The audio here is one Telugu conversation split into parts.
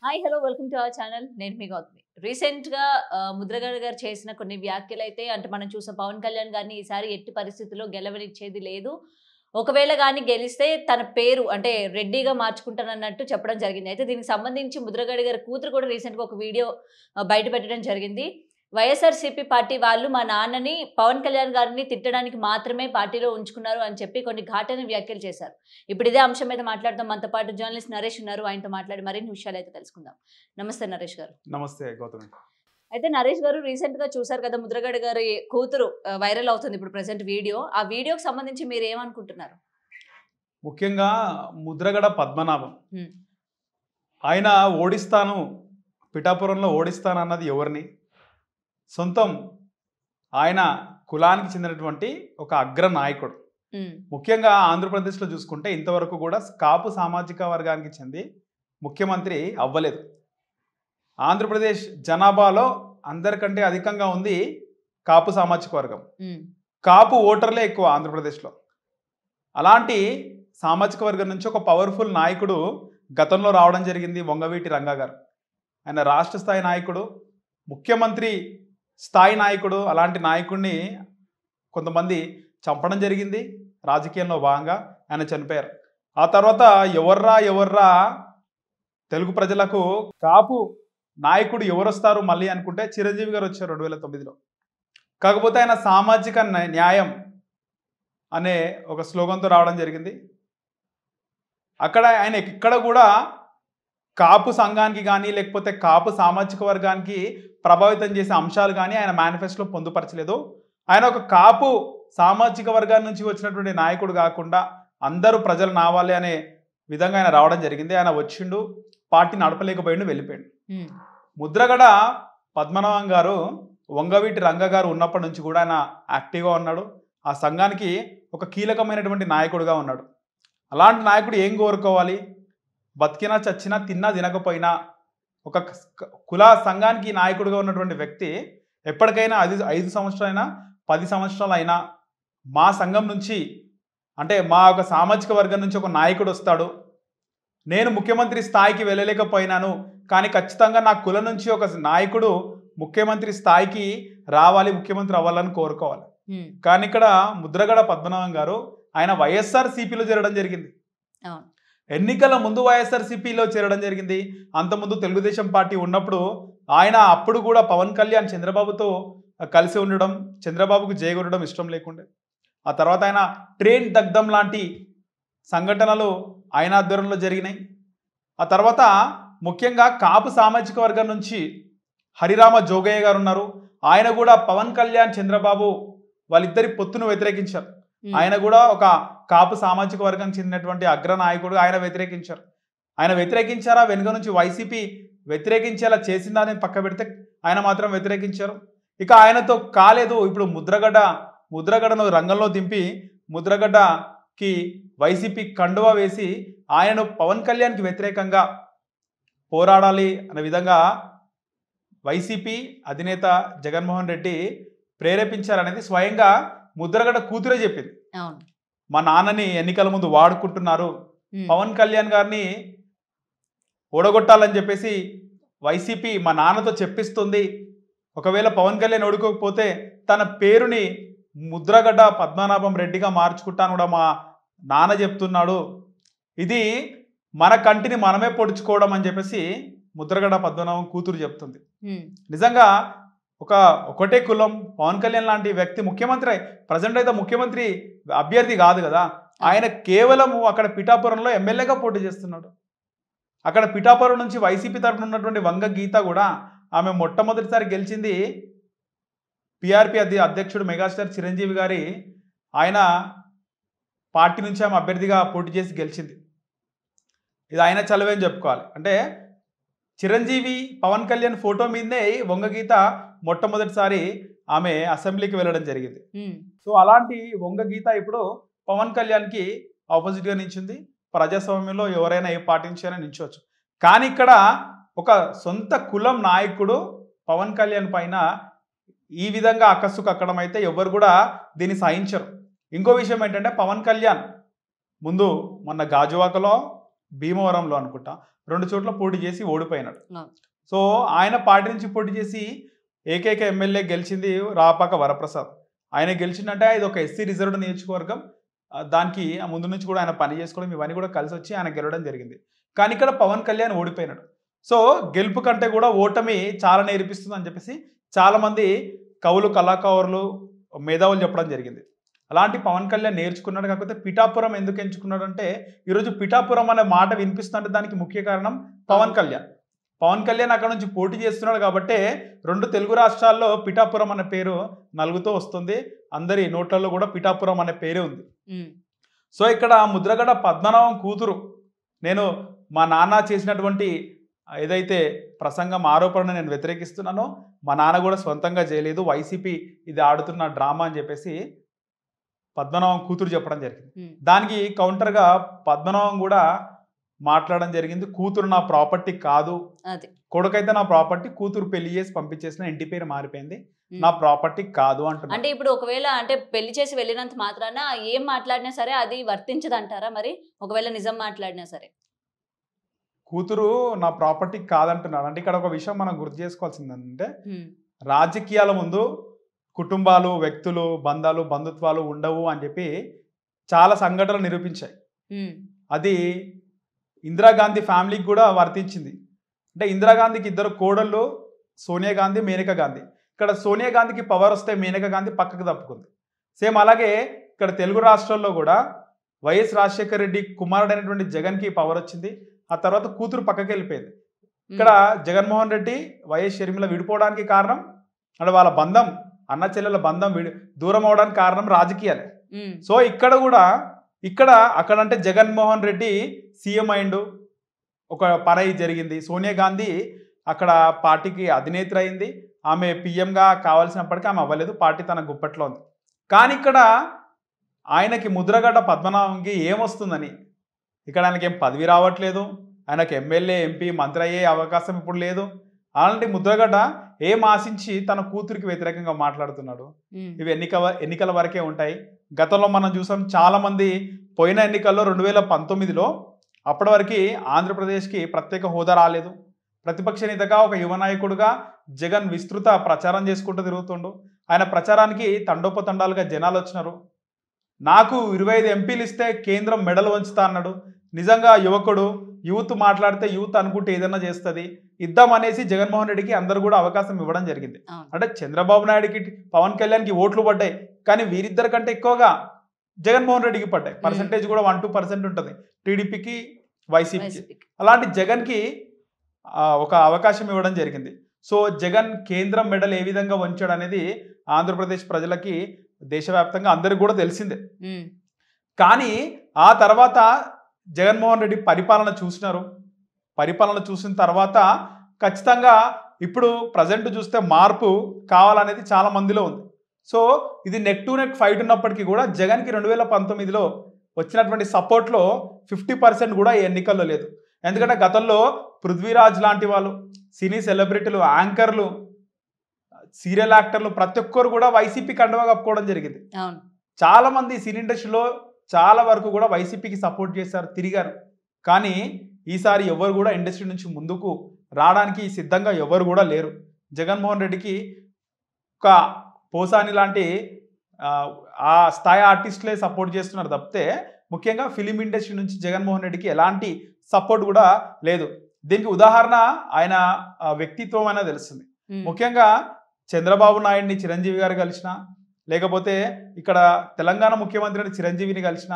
Hi hello welcome to our channel. నేను మీ గౌతమి. రీసెంట్‌గా ముద్రగడ గారు చేసిన కొన్ని వ్యాఖ్యలైతే అంటే మనం చూసాం. పవన్ కళ్యాణ్ గారిని ఈసారి ఎట్టి పరిస్థితుల్లో గెలవనిచ్చేది లేదు. ఒకవేళ గాని గెలిస్తే తన పేరు అంటే రెడ్డిగా మార్చుకుంటానన్నట్టు చెప్పడం జరిగింది. అయితే దీనికి సంబంధించి ముద్రగడ గారి కూతురు కూడా రీసెంట్‌గా ఒక వీడియో బయట పెట్టడం జరిగింది. వైఎస్ఆర్‌సీపీ పార్టీ వాళ్ళు మా నాన్నని పవన్ కళ్యాణ్ గారిని తిట్టడానికి మాత్రమే పార్టీలో ఉంచుకున్నారు అని చెప్పి కొన్ని ఘాటైన వ్యాఖ్యలు చేశారు. ఇప్పుడు ఇదే అంశం మీద మాట్లాడదాం. మనతో పాటు జర్నలిస్ట్ నరేష్ ఉన్నారు. ఆయనతో మాట్లాడి మరిన్ని విషయాలైతే తెలుసుకుందాం. నమస్తే నరేష్ గారు. నమస్తే గౌతమి. అయితే నరేష్ గారు రీసెంట్‌గా చూసారు కదా! ముద్రగడ గారి కూతురు వైరల్ అవుతుంది ఇప్పుడు ప్రెజెంట్ వీడియో. ఆ వీడియోకి సంబంధించి మీరేమనుకుంటున్నారు? ముఖ్యంగా ముద్రగడ పద్మనాభం హ్మ్. ఆయన ఓడిస్తాను, పిఠాపురంలో ఓడిస్తానన్నది ఎవరిని? సొంతం ఆయన కులానికి చెందినటువంటి ఒక అగ్ర నాయకుడు. హ్మ్. ముఖ్యంగా ఆంధ్రప్రదేశ్లో చూసుకుంటే ఇంతవరకు కూడా కాపు సామాజిక వర్గానికి చెంది ముఖ్యమంత్రి అవ్వలేదు. ఆంధ్రప్రదేశ్ జనాభాలో అందరికంటే అధికంగా ఉంది కాపు సామాజిక వర్గం. హ్మ్. కాపు ఓటర్లే ఎక్కువ ఆంధ్రప్రదేశ్లో. అలాంటి సామాజిక వర్గం నుంచి ఒక పవర్ఫుల్ నాయకుడు గతంలో రావడం జరిగింది, వంగవీటి రంగా గారు. ఆయన రాష్ట్ర స్థాయి నాయకుడు, ముఖ్యమంత్రి స్థాయి నాయకుడు. అలాంటి నాయకుడిని కొంతమంది చంపడం జరిగింది రాజకీయంలో భాగంగా. ఆయన చనిపోయారు. ఆ తర్వాత ఎవర్రా తెలుగు ప్రజలకు కాపు నాయకుడు ఎవరొస్తారు మళ్ళీ అనుకుంటే చిరంజీవి గారు వచ్చారు 2009లో. కాకపోతే ఆయన సామాజిక న్యాయం అనే ఒక స్లోగన్తో రావడం జరిగింది. అక్కడ ఆయన ఎక్కడ కూడా కాపు సంఘానికి కానీ లేకపోతే కాపు సామాజిక వర్గానికి ప్రభావితం చేసే అంశాలు కానీ ఆయన మేనిఫెస్టోలో పొందుపరచలేదు. ఆయన ఒక కాపు సామాజిక వర్గాన్ని నుంచి వచ్చినటువంటి నాయకుడు కాకుండా అందరూ ప్రజలు నావాలి అనే విధంగా ఆయన రావడం జరిగింది. ఆయన వచ్చిండు, పార్టీ నడపలేకపోయిండు, వెళ్ళిపోయాడు. ముద్రగడ పద్మనాభం గారు వంగవీటి రంగ గారు ఉన్నప్పటి నుంచి కూడా ఆయన యాక్టివ్గా ఉన్నాడు. ఆ సంఘానికి ఒక కీలకమైనటువంటి నాయకుడుగా ఉన్నాడు. అలాంటి నాయకుడు ఏం కోరుకోవాలి? బతికినా చచ్చినా తిన్నా తినకపోయినా ఒక కుల సంఘానికి నాయకుడిగా ఉన్నటువంటి వ్యక్తి ఎప్పటికైనా 5 సంవత్సరాలైనా 10 సంవత్సరాలైనా మా సంఘం నుంచి అంటే మా ఒక సామాజిక వర్గం నుంచి ఒక నాయకుడు వస్తాడు, నేను ముఖ్యమంత్రి స్థాయికి వెళ్ళలేకపోయినాను కానీ ఖచ్చితంగా నా కులం నుంచి ఒక నాయకుడు ముఖ్యమంత్రి స్థాయికి రావాలి, ముఖ్యమంత్రి అవ్వాలని కోరుకోవాలి. కానీ ఇక్కడ ముద్రగడ పద్మనాభం గారు ఆయన వైఎస్ఆర్‌సీపీలో చేరడం జరిగింది. ఎన్నికల ముందు వైఎస్ఆర్‌సీపీలో చేరడం జరిగింది. అంతకుముందు తెలుగుదేశం పార్టీ ఉన్నప్పుడు ఆయన అప్పుడు కూడా పవన్ కళ్యాణ్ చంద్రబాబుతో కలిసి ఉండడం, చంద్రబాబుకు జయగొట్టడం ఇష్టం లేకుండే. ఆ తర్వాత ఆయన ట్రైన్ దగ్ధం లాంటి సంఘటనలు ఆయన ఆధ్వర్యంలో జరిగినాయి. ఆ తర్వాత ముఖ్యంగా కాపు సామాజిక వర్గం నుంచి హరిరామ జోగయ్య గారు ఉన్నారు. ఆయన కూడా పవన్ కళ్యాణ్ చంద్రబాబు వాళ్ళిద్దరి పొత్తును వ్యతిరేకించారు. ఆయన కూడా ఒక కాపు సామాజిక వర్గం చెందినటువంటి అగ్ర నాయకుడు. ఆయన వ్యతిరేకించారు. ఆయన వ్యతిరేకించారా వెనుక నుంచి వైసీపీ వ్యతిరేకించేలా చేసిందా అని పక్క పెడితే ఆయన మాత్రం వ్యతిరేకించారు. ఇక ఆయనతో కాలేదు. ఇప్పుడు ముద్రగడను రంగంలో దింపి ముద్రగడ్డకి వైసీపీ కండువా వేసి ఆయనను పవన్ కళ్యాణ్కి వ్యతిరేకంగా పోరాడాలి అనే విధంగా వైసీపీ అధినేత జగన్మోహన్ రెడ్డి ప్రేరేపించారనేది స్వయంగా ముద్రగడ కూతురే చెప్పింది. మా నాన్నని ఎన్నికల ముందు వాడుకుంటున్నారు, పవన్ కళ్యాణ్ గారిని ఓడగొట్టాలని చెప్పేసి వైసీపీ మా నాన్నతో చెప్పిస్తుంది. ఒకవేళ పవన్ కళ్యాణ్ ఓడుకోకపోతే తన పేరుని ముద్రగడ్డ పద్మనాభం రెడ్డిగా మార్చుకుంటాను కూడా మా నాన్న చెప్తున్నాడు. ఇది మన కంటిని మనమే పొడుచుకోవడం అని చెప్పేసి ముద్రగడ్డ పద్మనాభం కూతురు చెప్తుంది. నిజంగా ఒకటే కులం పవన్ కళ్యాణ్ లాంటి వ్యక్తి ముఖ్యమంత్రి, ప్రజెంట్ అయితే ముఖ్యమంత్రి అభ్యర్థి కాదు కదా. ఆయన కేవలం అక్కడ పిఠాపురంలో ఎమ్మెల్యేగా పోటీ చేస్తున్నాడు. అక్కడ పిఠాపురం నుంచి వైసీపీ తరఫున ఉన్నటువంటి వంగ గీత కూడా ఆమె మొట్టమొదటిసారి గెలిచింది పిఆర్పి అధ్యక్షుడు మెగాస్టార్ చిరంజీవి గారి ఆయన పార్టీ నుంచి ఆమె అభ్యర్థిగా పోటీ చేసి గెలిచింది. ఇది ఆయన చలవేని చెప్పుకోవాలి. అంటే చిరంజీవి పవన్ కళ్యాణ్ ఫోటో మీదనే వంగగీత మొట్టమొదటిసారి ఆమె అసెంబ్లీకి వెళ్ళడం జరిగింది. సో అలాంటి వంగగీత ఇప్పుడు పవన్ కళ్యాణ్కి ఆపోజిట్గా నిలిచింది. ప్రజాస్వామ్యంలో ఎవరైనా ఏ పార్టీ నుంచి అయినా నిల్చోవచ్చు. కానీ ఇక్కడ ఒక సొంత కులం నాయకుడు పవన్ కళ్యాణ్ పైన ఈ విధంగా అక్కసు కక్కడం అయితే ఎవరు కూడా దీన్ని సహించరు. ఇంకో విషయం ఏంటంటే పవన్ కళ్యాణ్ ముందు మొన్న గాజువాకలో భీమవరంలో అనుకుంటా 2 చోట్ల పోటీ చేసి ఓడిపోయినాడు. ఆ. సో ఆయన పార్టీ నుంచి పోటీ చేసి ఏకైక ఎమ్మెల్యే గెలిచింది రాపాక వరప్రసాద్. ఆయన గెలిచిందంటే ఇది ఒక ఎస్సీ రిజర్వ్డ్ నియోజకవర్గం. దానికి ముందు నుంచి కూడా ఆయన పని చేసుకోవడం ఇవన్నీ కూడా కలిసి వచ్చి ఆయన గెలవడం జరిగింది. కానీ ఇక్కడ పవన్ కళ్యాణ్ ఓడిపోయినాడు. సో గెలుపు కంటే కూడా ఓటమి చాలా నేర్పిస్తుంది అని చెప్పేసి చాలామంది కవులు, కళాకారులు, మేధావులు చెప్పడం జరిగింది. అలాంటి పవన్ కళ్యాణ్ నేర్చుకున్నాడు. కాకపోతే పిఠాపురం ఎందుకు ఎంచుకున్నాడు అంటే ఈరోజు పిఠాపురం అనే మాట వినిపిస్తుంటే దానికి ముఖ్య కారణం పవన్ కళ్యాణ్. పవన్ కళ్యాణ్ అక్కడ నుంచి పోటీ చేస్తున్నాడు కాబట్టి 2 తెలుగు రాష్ట్రాల్లో పిఠాపురం అనే పేరు నలుగుతూ వస్తుంది. అందరి నోట్లలో కూడా పిఠాపురం అనే పేరే ఉంది. సో ఇక్కడ ముద్రగడ పద్మనాభం కూతురు, నేను మా నాన్న చేసినటువంటి ఏదైతే ప్రసంగం ఆరోపణ నేను వ్యతిరేకిస్తున్నానో మా నాన్న కూడా సొంతంగా చేయలేదు, వైసీపీ ఇది ఆడుతున్న డ్రామా అని చెప్పేసి పద్మనాభం కూతురు చెప్పడం జరిగింది. దానికి కౌంటర్గా పద్మనాభం కూడా మాట్లాడడం జరిగింది. కూతురు నా ప్రాపర్టీ కాదు, కొడుకైతే నా ప్రాపర్టీ, కూతురు పెళ్లి చేసి పంపించేసిన ఇంటి పేరు మారిపోయింది, నా ప్రాపర్టీ కాదు అంటున్నా. అంటే ఇప్పుడు ఒకవేళ అంటే పెళ్లి చేసి వెళ్ళినంత మాత్రాన ఏం మాట్లాడినా సరే అది వర్తించదు అంటారా? మరి ఒకవేళ నిజం మాట్లాడినా సరే కూతురు నా ప్రాపర్టీ కాదంటున్నాడు. అంటే ఇక్కడ ఒక విషయం మనం గుర్తు చేసుకోవాల్సింది ఏంటంటే రాజకీయాల ముందు కుటుంబాలు, వ్యక్తులు, బంధాలు, బంధుత్వాలు ఉండవు అని చెప్పి చాలా సంఘటనలు నిరూపించాయి. అది ఇందిరాగాంధీ ఫ్యామిలీకి కూడా వర్తించింది. అంటే ఇందిరాగాంధీకి 2 కోడళ్ళు, సోనియా గాంధీ, మేనకా గాంధీ. ఇక్కడ సోనియా గాంధీకి పవర్ వస్తే మేనకా గాంధీ పక్కకు తప్పుకుంది. సేమ్ అలాగే ఇక్కడ తెలుగు రాష్ట్రాల్లో కూడా వైఎస్ రాజశేఖర రెడ్డి కుమారుడైనటువంటి జగన్కి పవర్ వచ్చింది. ఆ తర్వాత కూతురు పక్కకి వెళ్ళిపోయింది. ఇక్కడ జగన్మోహన్ రెడ్డి, వైఎస్ షర్మిల విడిపోవడానికి కారణం అంటే వాళ్ళ బంధం, అన్న చెల్లెల బంధం దూరం అవడానికి కారణం రాజకీయాలే. సో ఇక్కడ కూడా అక్కడంటే జగన్మోహన్ రెడ్డి సీఎం అయిండు, ఒక పని జరిగింది. సోనియా గాంధీ అక్కడ పార్టీకి అధినేత్రి అయింది. ఆమె పిఎంగా కావాల్సినప్పటికీ ఆమె అవ్వలేదు, పార్టీ తన గుప్పట్లో ఉంది. కానీ ఇక్కడ ఆయనకి ముద్రగడ్డ పద్మనాభంకి ఏమొస్తుందని, ఇక్కడ ఆయనకి ఏం పదవి రావట్లేదు, ఆయనకు ఎమ్మెల్యే, ఎంపీ, మంత్రి అయ్యే అవకాశం ఇప్పుడు లేదు. అలాంటి ముద్రగడ్డ ఏం ఆశించి తన కూతురికి వ్యతిరేకంగా మాట్లాడుతున్నాడు? ఇవి ఎన్నికల వరకే ఉంటాయి. గతంలో మనం చూసాం, చాలామంది పోయిన ఎన్నికల్లో 2019లో అప్పటి వరకు ఆంధ్రప్రదేశ్కి ప్రత్యేక హోదా రాలేదు. ప్రతిపక్ష నేతగా ఒక యువ నాయకుడుగా జగన్ విస్తృత ప్రచారం చేసుకుంటూ తిరుగుతుండు. ఆయన ప్రచారానికి తండోపతండాలుగా జనాలు వచ్చినారు. నాకు 25 ఎంపీలు ఇస్తే కేంద్రం మెడలు వంచుతా అన్నాడు. నిజంగా యువకుడు, యూత్ మాట్లాడితే యూత్ అనుకుంటే ఏదైనా చేస్తుంది, ఇద్దామనేసి జగన్మోహన్ రెడ్డికి అందరూ కూడా అవకాశం ఇవ్వడం జరిగింది. అంటే చంద్రబాబు నాయుడుకి, పవన్ కళ్యాణ్కి ఓట్లు పడ్డాయి, కానీ వీరిద్దరి కంటే ఎక్కువగా జగన్మోహన్ రెడ్డికి పడ్డాయి. పర్సంటేజ్ కూడా 1-2% ఉంటుంది టీడీపీకి, వైసీపీకి. అలాంటి జగన్కి ఒక అవకాశం ఇవ్వడం జరిగింది. సో జగన్ కేంద్రం మెడల్ ఏ విధంగా వంచాడు అనేది ఆంధ్రప్రదేశ్ ప్రజలకి, దేశవ్యాప్తంగా అందరికి కూడా తెలిసిందే. కానీ ఆ తర్వాత జగన్మోహన్ రెడ్డి పరిపాలన చూసినారు. పరిపాలన చూసిన తర్వాత ఖచ్చితంగా ఇప్పుడు ప్రజెంట్ చూస్తే మార్పు కావాలనేది చాలా మందిలో ఉంది. సో ఇది నెక్ టు నెక్ ఫైట్ ఉన్నప్పటికీ కూడా జగన్కి 2019లో వచ్చినటువంటి సపోర్ట్లో 50% కూడా ఈ ఎన్నికల్లో లేదు. ఎందుకంటే గతంలో పృథ్వీరాజ్ లాంటి వాళ్ళు, సినీ సెలబ్రిటీలు, యాంకర్లు, సీరియల్ యాక్టర్లు ప్రతి ఒక్కరు కూడా వైసీపీ కండువా కప్పుకోవడం జరిగింది. చాలా మంది సినీ ఇండస్ట్రీలో చాలా వరకు కూడా వైసీపీకి సపోర్ట్ చేశారు, తిరిగారు. కానీ ఈసారి ఎవరు కూడా ఇండస్ట్రీ నుంచి ముందుకు రావడానికి సిద్ధంగా ఎవరు కూడా లేరు. జగన్మోహన్ రెడ్డికి ఒక పోసాని లాంటి ఆ స్థాయి ఆర్టిస్టులే సపోర్ట్ చేస్తున్నారు తప్పితే ముఖ్యంగా ఫిలిం ఇండస్ట్రీ నుంచి జగన్మోహన్ రెడ్డికి ఎలాంటి సపోర్ట్ కూడా లేదు. దీనికి ఉదాహరణ ఆయన వ్యక్తిత్వం అయినా తెలుస్తుంది. ముఖ్యంగా చంద్రబాబు నాయుడిని చిరంజీవి గారు కలిసిన, లేకపోతే ఇక్కడ తెలంగాణ ముఖ్యమంత్రిని చిరంజీవిని కలిసిన,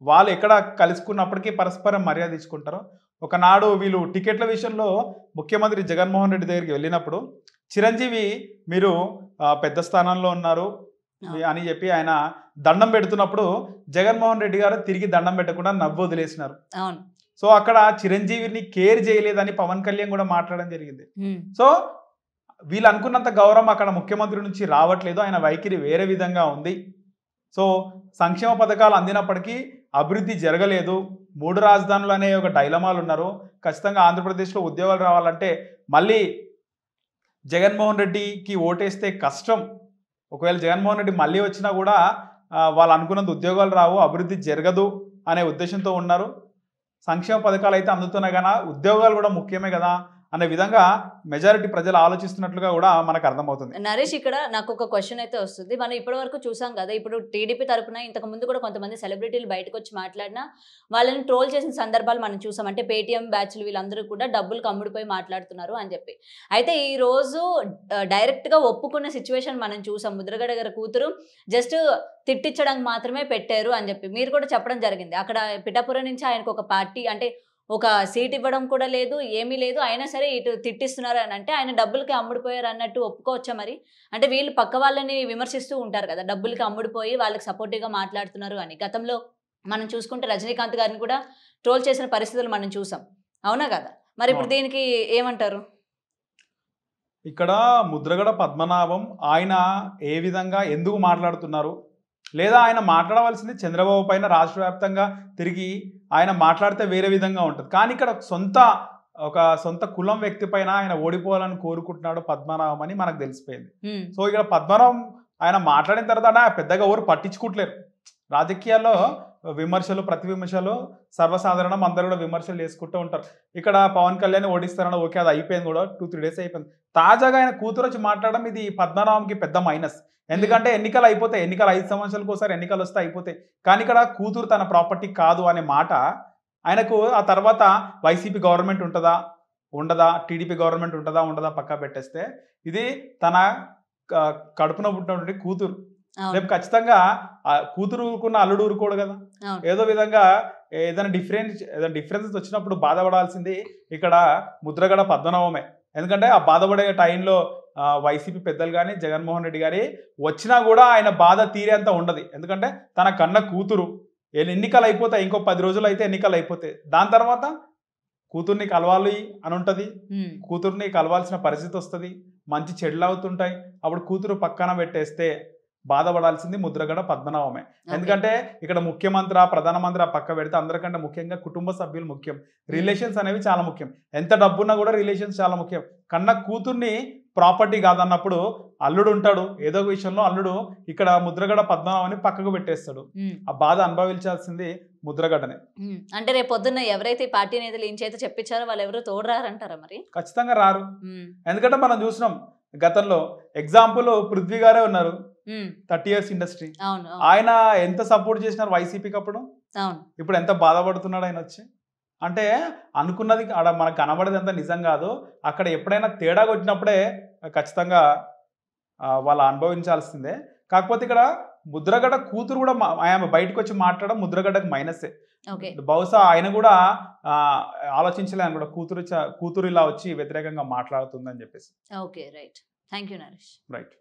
వాళ్ళు ఎక్కడ కలుసుకున్నప్పటికీ పరస్పరం మర్యాద ఇచ్చుకుంటారు. ఒకనాడు వీళ్ళు టికెట్ల విషయంలో ముఖ్యమంత్రి జగన్మోహన్ రెడ్డి దగ్గరికి వెళ్ళినప్పుడు చిరంజీవి మీరు పెద్ద స్థానంలో ఉన్నారు అని చెప్పి ఆయన దండం పెడుతున్నప్పుడు జగన్మోహన్ రెడ్డి గారు తిరిగి దండం పెట్టకుండా నవ్వు వదిలేసినారు. సో అక్కడ చిరంజీవిని కేర్ చేయలేదని పవన్ కళ్యాణ్ కూడా మాట్లాడడం జరిగింది. సో వీళ్ళు అనుకున్నంత గౌరవం అక్కడ ముఖ్యమంత్రి నుంచి రావట్లేదు, ఆయన వైఖరి వేరే విధంగా ఉంది. సో సంక్షేమ పథకాలు అందినప్పటికీ అభివృద్ధి జరగలేదు. 3 రాజధానులు అనే ఒక డైలమాలు ఉన్నారు. ఖచ్చితంగా ఆంధ్రప్రదేశ్లో ఉద్యోగాలు రావాలంటే మళ్ళీ జగన్మోహన్ రెడ్డికి ఓటేస్తే కష్టం. ఒకవేళ జగన్మోహన్ రెడ్డి మళ్ళీ వచ్చినా కూడా వాళ్ళు అనుకున్నంత ఉద్యోగాలు రావు, అభివృద్ధి జరగదు అనే ఉద్దేశంతో ఉన్నారు. సంక్షేమ పథకాలు అయితే అందుతున్నాయి కదా, ఉద్యోగాలు కూడా ముఖ్యమే కదా అనే విధంగా మెజారిటీ ప్రజలు ఆలోచిస్తున్నట్లుగా కూడా మనకు అర్థమవుతుంది. నరేష్, ఇక్కడ నాకు ఒక క్వశ్చన్ అయితే వస్తుంది. మనం ఇప్పటి వరకు చూసాం కదా, ఇప్పుడు టీడీపీ తరపున ఇంతకు ముందు కూడా కొంతమంది సెలబ్రిటీలు బయటకు వచ్చి మాట్లాడినా వాళ్ళని ట్రోల్ చేసిన సందర్భాలు మనం చూసాం. అంటే పేటీఎం బ్యాచ్లు వీళ్ళందరూ కూడా డబ్బులు కమ్ముడిపోయి మాట్లాడుతున్నారు అని చెప్పి. అయితే ఈ రోజు డైరెక్ట్ గా ఒప్పుకున్న సిచ్యువేషన్ మనం చూసాం. ముద్రగడ గారి కూతురు జస్ట్ తిట్టించడానికి మాత్రమే పెట్టారు అని చెప్పి మీరు కూడా చెప్పడం జరిగింది. అక్కడ పిఠాపురం నుంచి ఆయనకు ఒక పార్టీ అంటే ఒక సీట్ ఇవ్వడం కూడా లేదు, ఏమీ లేదు, అయినా సరే ఇటు తిట్టిస్తున్నారు అని అంటే ఆయన డబ్బులకి అమ్ముడిపోయారు అన్నట్టు ఒప్పుకోవచ్చా మరి? అంటే వీళ్ళు పక్క వాళ్ళని విమర్శిస్తూ ఉంటారు కదా, డబ్బులకి అమ్ముడిపోయి వాళ్ళకి సపోర్టివ్గా మాట్లాడుతున్నారు అని. గతంలో మనం చూసుకుంటే రజనీకాంత్ గారిని కూడా ట్రోల్ చేసిన పరిస్థితులు మనం చూసాం, అవునా కదా? మరి ఇప్పుడు దీనికి ఏమంటారు? ఇక్కడ ముద్రగడ పద్మనాభం ఆయన ఏ విధంగా ఎందుకు మాట్లాడుతున్నారు, లేదా ఆయన మాట్లాడవలసింది చంద్రబాబు పైన రాష్ట్ర వ్యాప్తంగా తిరిగి ఆయన మాట్లాడితే వేరే విధంగా ఉంటుంది. కానీ ఇక్కడ ఒక సొంత కులం వ్యక్తి పైన ఆయన ఓడిపోవాలని కోరుకుంటున్నాడు పద్మనాభం అని మనకు తెలిసిపోయింది. సో ఇక్కడ పద్మనాభం ఆయన మాట్లాడిన తర్వాత పెద్దగా ఎవరు పట్టించుకుంటలేరు. రాజకీయాల్లో విమర్శలు ప్రతి విమర్శలు సర్వసాధారణం, అందరూ కూడా విమర్శలు చేసుకుంటూ ఉంటారు. ఇక్కడ పవన్ కళ్యాణ్ ఓడిస్తారని ఓకే, అది అయిపోయింది కూడా, 2-3 డేస్ అయిపోయింది. తాజాగా ఆయన కూతురు వచ్చి మాట్లాడడం ఇది పద్మనాభంకి పెద్ద మైనస్. ఎందుకంటే ఎన్నికలు అయిపోతాయి, ఎన్నికలు 5 సంవత్సరాలకు ఒకసారి ఎన్నికలు వస్తే అయిపోతాయి. కానీ ఇక్కడ కూతురు తన ప్రాపర్టీ కాదు అనే మాట ఆయనకు ఆ తర్వాత వైసీపీ గవర్నమెంట్ ఉంటుందా ఉండదా, టీడీపీ గవర్నమెంట్ ఉంటుందా పక్కా పెట్టేస్తే ఇది తన కడుపున పుట్టినటువంటి కూతురు. రేపు ఖచ్చితంగా కూతురు ఊరుకున్న అల్లుడు ఊరుకోడు కదా. ఏదో విధంగా ఏదైనా డిఫరెన్సెస్ వచ్చినప్పుడు బాధపడాల్సింది ఇక్కడ ముద్రగడ పద్మనాభమే. ఎందుకంటే ఆ బాధపడే టైంలో వైసీపీ పెద్దలు కానీ జగన్మోహన్ రెడ్డి గారి వచ్చినా కూడా ఆయన బాధ తీరేంత ఉండదు. ఎందుకంటే తన కన్న కూతురు ఎన్నికలు అయిపోతాయి, ఇంకో 10 రోజులు అయితే ఎన్నికలు అయిపోతాయి. దాని తర్వాత కూతుర్ని కలవాలి అని ఉంటుంది, కూతుర్ని కలవాల్సిన పరిస్థితి వస్తుంది, మంచి చెడులు అవుతుంటాయి. అప్పుడు కూతురు పక్కన పెట్టేస్తే బాధపడాల్సింది ముద్రగడ పద్మనాభమే. ఎందుకంటే ఇక్కడ ముఖ్యమంత్రి ప్రధానమంత్రి పక్క పెడితే అందరికంటే ముఖ్యంగా కుటుంబ సభ్యులు ముఖ్యం, రిలేషన్స్ అనేవి చాలా ముఖ్యం. ఎంత డబ్బున్నా కూడా రిలేషన్స్ చాలా ముఖ్యం. కన్న కూతుర్ని ప్రాపర్టీ కాదన్నప్పుడు అల్లుడు ఉంటాడు, ఏదో ఒక విషయంలో అల్లుడు ఇక్కడ ముద్రగడ పద్మనాభాన్ని పక్కకు పెట్టేస్తాడు. ఆ బాధ అనుభవించాల్సింది ముద్రగడనే. అంటే రేపు పొద్దున్న ఎవరైతే పార్టీ నేతలు ఏం చేత చెప్పించారో వాళ్ళు ఎవరు తోడరారంటారా మరి? ఖచ్చితంగా రారు. ఎందుకంటే మనం చూసినాం గతంలో ఎగ్జాంపుల్ పృథ్వీ గారే ఉన్నారు, 30 years ఇండస్ట్రీ. ఆయన ఎంత సపోర్ట్ చేసినారు వైసీపీకి అప్పుడు, ఇప్పుడు ఎంత బాధపడుతున్నాడు ఆయన వచ్చి. అంటే అనుకున్నది ఆడ మనకు కనబడేది అంతా నిజం కాదు. అక్కడ ఎప్పుడైనా తేడా వచ్చినప్పుడే ఖచ్చితంగా వాళ్ళు అనుభవించాల్సిందే. కాకపోతే ఇక్కడ ముద్రగడ కూతురు కూడా ఆయన బయటకు వచ్చి మాట్లాడడం ముద్రగడకు మైనసే. బహుశా ఆయన కూడా ఆలోచించలే అనుకుంటా కూతురు ఇలా వచ్చి వ్యతిరేకంగా మాట్లాడుతుందని చెప్పేసి. Okay, right. Thank you Naresh. Right.